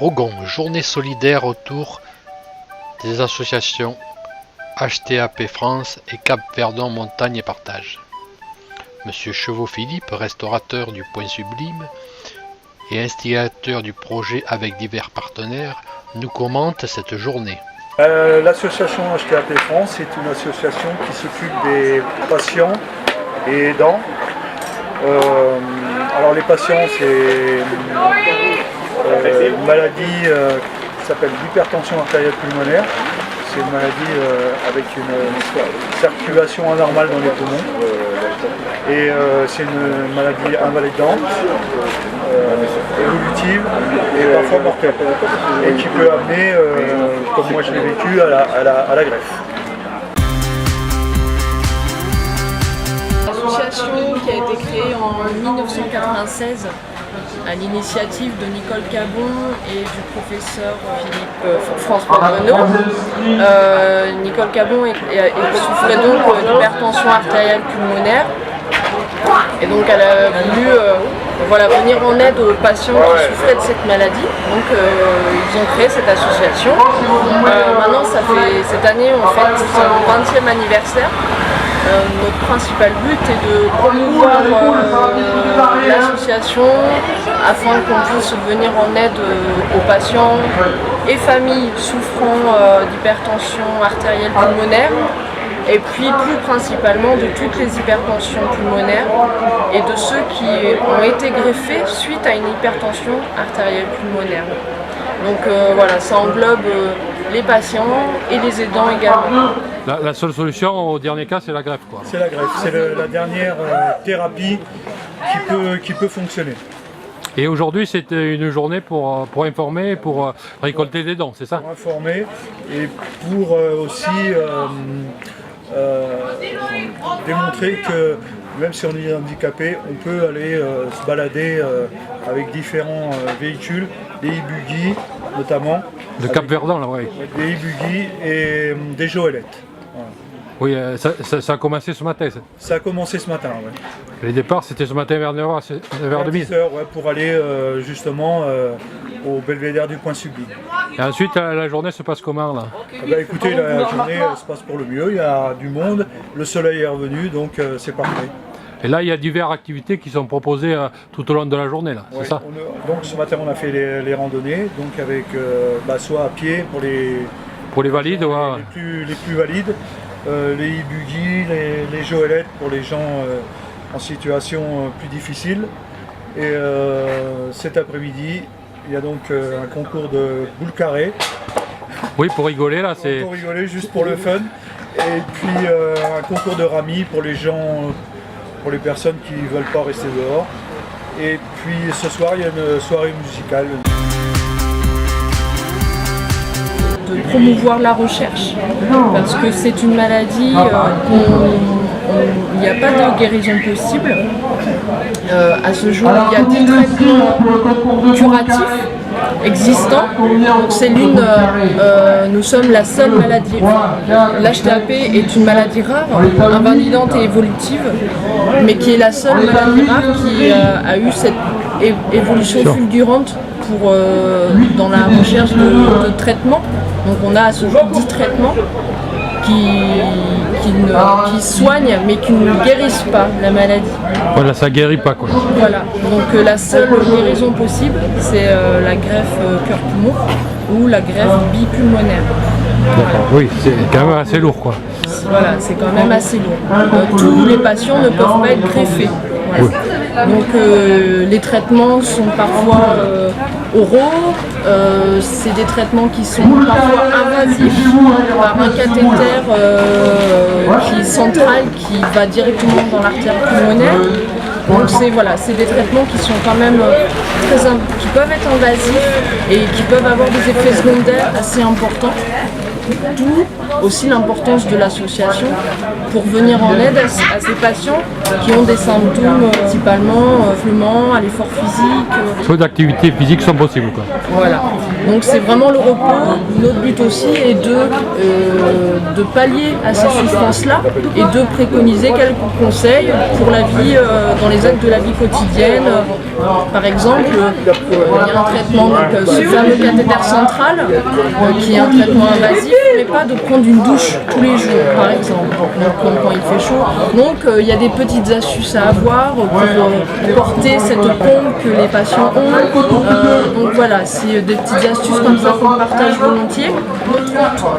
Rogon, journée solidaire autour des associations HTAP France et Cap Verdon Montagne et Partage. Monsieur Chevaux-Philippe, restaurateur du Point Sublime et instigateur du projet avec divers partenaires, nous commente cette journée. L'association HTAP France est une association qui s'occupe des patients et aidants. Alors les patients, c'est une maladie qui s'appelle l'hypertension artérielle pulmonaire. C'est une maladie avec une circulation anormale dans les poumons. Et c'est une maladie invalidante, évolutive et parfois mortelle. Et qui peut amener, comme moi je l'ai vécu, à la greffe. L'association qui a été créée en 1996 à l'initiative de Nicole Cabon et du professeur François Renaud. Nicole Cabon souffrait donc d'hypertension artérielle pulmonaire et donc elle a voulu venir en aide aux patients qui souffraient de cette maladie. Donc ils ont créé cette association. Maintenant cette année on fête son 20e anniversaire. Notre principal but est de promouvoir l'association afin qu'on puisse venir en aide aux patients et familles souffrant d'hypertension artérielle pulmonaire et puis plus principalement de toutes les hypertensions pulmonaires et de ceux qui ont été greffés suite à une hypertension artérielle pulmonaire. Donc voilà, ça englobe les patients et les aidants également. La seule solution au dernier cas, c'est la greffe, quoi. C'est la greffe, c'est la dernière thérapie qui peut fonctionner. Et aujourd'hui, c'est une journée pour informer, pour récolter des dons, c'est ça? Pour informer et pour aussi démontrer que même si on est handicapé, on peut aller se balader avec différents véhicules, des e-buggy notamment. De Cap Verdon, là, oui. Des e-buggy et des joëlettes. Voilà. Oui, ça a commencé ce matin. Ça a commencé ce matin, oui. Les départs, c'était ce matin vers 9h, vers 2000. 10h, ouais, pour aller justement au belvédère du Point Sublime. Et ensuite, la journée se passe comment, là? Écoutez, la journée se passe pour le mieux. Il y a du monde, le soleil est revenu, donc c'est parfait. Et là, il y a diverses activités qui sont proposées tout au long de la journée, là, c'est ça? Donc ce matin, on a fait les randonnées, donc avec soit à pied pour les valides, les plus valides, les e-buggy, les joëlettes pour les gens en situation plus difficile. Et cet après-midi, il y a donc un concours de boules carrées. Oui, pour rigoler, là, c'est... Pour rigoler, juste pour le fun. Et puis un concours de rami pour les gens... pour les personnes qui ne veulent pas rester dehors. Et puis ce soir, il y a une soirée musicale. De promouvoir la recherche, parce que c'est une maladie il n'y a pas de guérison possible. À ce jour, il y a des traitements curatifs existants. Donc c'est nous sommes la seule maladie. L'HTAP est une maladie rare, invalidante et évolutive, mais qui est la seule maladie rare qui a eu cette évolution fulgurante dans la recherche de traitements. Donc on a à ce jour 10 traitements qui soignent mais qui ne guérissent pas la maladie. Voilà, ça guérit pas, quoi. Voilà, donc la seule guérison possible c'est la greffe cœur-poumon ou la greffe bipulmonaire. D'accord, oui, c'est quand même assez lourd, quoi. Voilà, c'est quand même assez lourd. Tous les patients ne peuvent pas être greffés. Voilà. Oui. Donc les traitements sont parfois oraux, c'est des traitements qui sont parfois invasifs par un cathéter qui est central qui va directement dans l'artère pulmonaire. Donc c'est des traitements qui sont quand même qui peuvent être invasifs et qui peuvent avoir des effets secondaires assez importants. D'où aussi l'importance de l'association pour venir en aide à ces patients qui ont des symptômes principalement à l'effort physique. Soit d'activités physiques sont possibles, quoi. Voilà. Donc c'est vraiment le repos. Notre but aussi est de pallier à ces souffrances-là et de préconiser quelques conseils pour la vie, dans les actes de la vie quotidienne. Par exemple, il y a un traitement, donc, ce fameux cathéter central, qui est un traitement invasif, mais pas de prendre une douche tous les jours, par exemple, donc, quand il fait chaud. Donc il y a des petites astuces à avoir pour porter cette pompe que les patients ont. Donc voilà, c'est des petites astuces comme ça qu'on partage volontiers.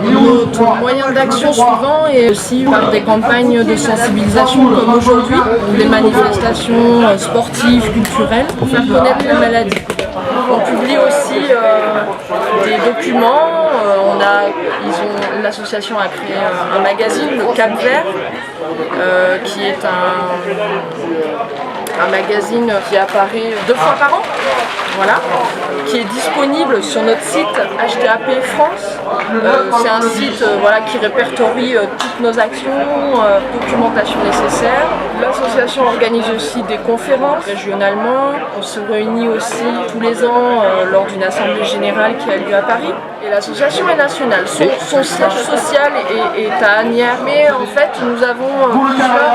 Notre moyen d'action suivant est aussi par des campagnes de sensibilisation comme aujourd'hui, des manifestations sportives, culturelles, pour faire connaître la maladie. On publie aussi des documents. L'association a créé un magazine, le Cap Vert, qui est un magazine qui apparaît 2 fois par an, voilà, qui est disponible sur notre site HTAP France. C'est un site qui répertorie toutes nos actions, documentation nécessaire. L'association organise aussi des conférences régionalement. On se réunit aussi tous les ans lors d'une assemblée générale qui a lieu à Paris. Et l'association est nationale. Son siège social est à Asnières. Mais en fait, nous avons plusieurs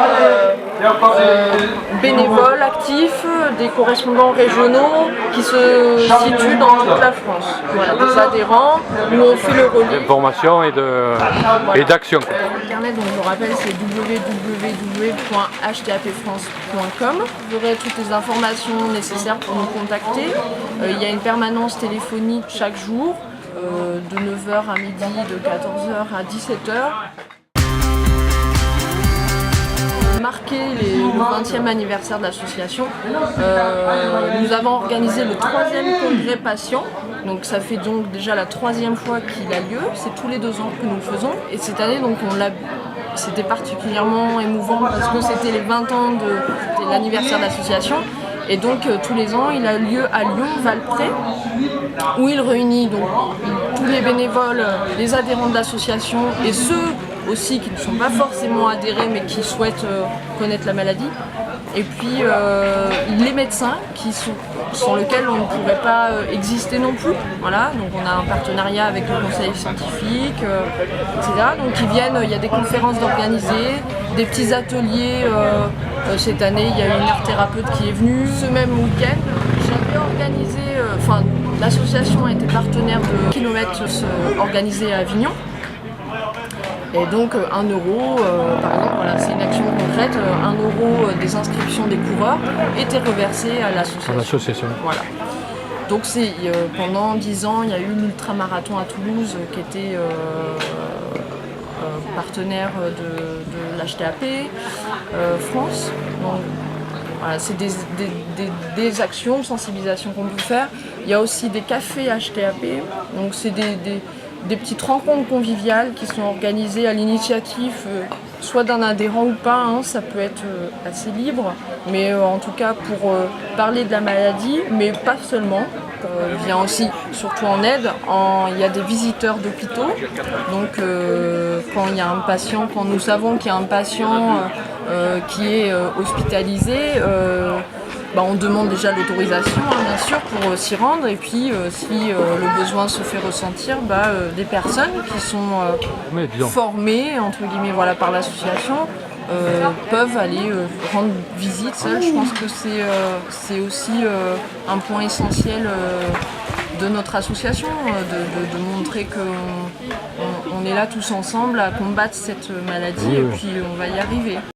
bénévoles actifs, des correspondants régionaux qui se situent dans toute la France. Voilà, des adhérents où on fait le relais. D'information et d'action. Internet, donc je rappelle, c'est www.htapfrance.com. Vous aurez toutes les informations nécessaires pour nous contacter. Il y a une permanence téléphonique chaque jour, de 9h à midi, de 14h à 17h. Marquer le 20e anniversaire de l'association, nous avons organisé le 3e congrès patient. Donc ça fait donc déjà la 3e fois qu'il a lieu, c'est tous les 2 ans que nous le faisons. Et cette année, donc c'était particulièrement émouvant parce que c'était les 20 ans de l'anniversaire de l'association. Et donc tous les ans, il a lieu à Lyon-Valpré, où il réunit donc tous les bénévoles, les adhérents de l'association et ceux aussi qui ne sont pas forcément adhérés mais qui souhaitent connaître la maladie. Et puis les médecins sans lesquels on ne pourrait pas exister non plus. Voilà, donc on a un partenariat avec le conseil scientifique, etc. Donc ils viennent, il y a des conférences d'organiser, des petits ateliers. Cette année, il y a une art thérapeute qui est venue. Ce même week-end, j'avais organisé, l'association a été partenaire de kilomètres organisés à Avignon. Et donc 1 euro, par exemple, voilà, c'est une action concrète, 1 euro des inscriptions des coureurs était reversé à l'association. Voilà. Donc pendant 10 ans, il y a eu l'ultramarathon à Toulouse qui était partenaire de l'HTAP France. Donc, voilà, c'est des actions de sensibilisation qu'on peut faire. Il y a aussi des cafés HTAP, donc c'est des petites rencontres conviviales qui sont organisées à l'initiative soit d'un adhérent ou pas, ça peut être assez libre, mais en tout cas pour parler de la maladie, mais pas seulement. Vient aussi, surtout en aide, il y a des visiteurs d'hôpitaux, donc quand nous savons qu'il y a un patient qui est hospitalisé, on demande déjà l'autorisation, bien sûr, pour s'y rendre. Et puis, si le besoin se fait ressentir, des personnes qui sont formées, entre guillemets, par l'association, peuvent aller rendre visite. Ça, je pense que c'est aussi un point essentiel de notre association, de montrer qu'on est là tous ensemble à combattre cette maladie et puis on va y arriver.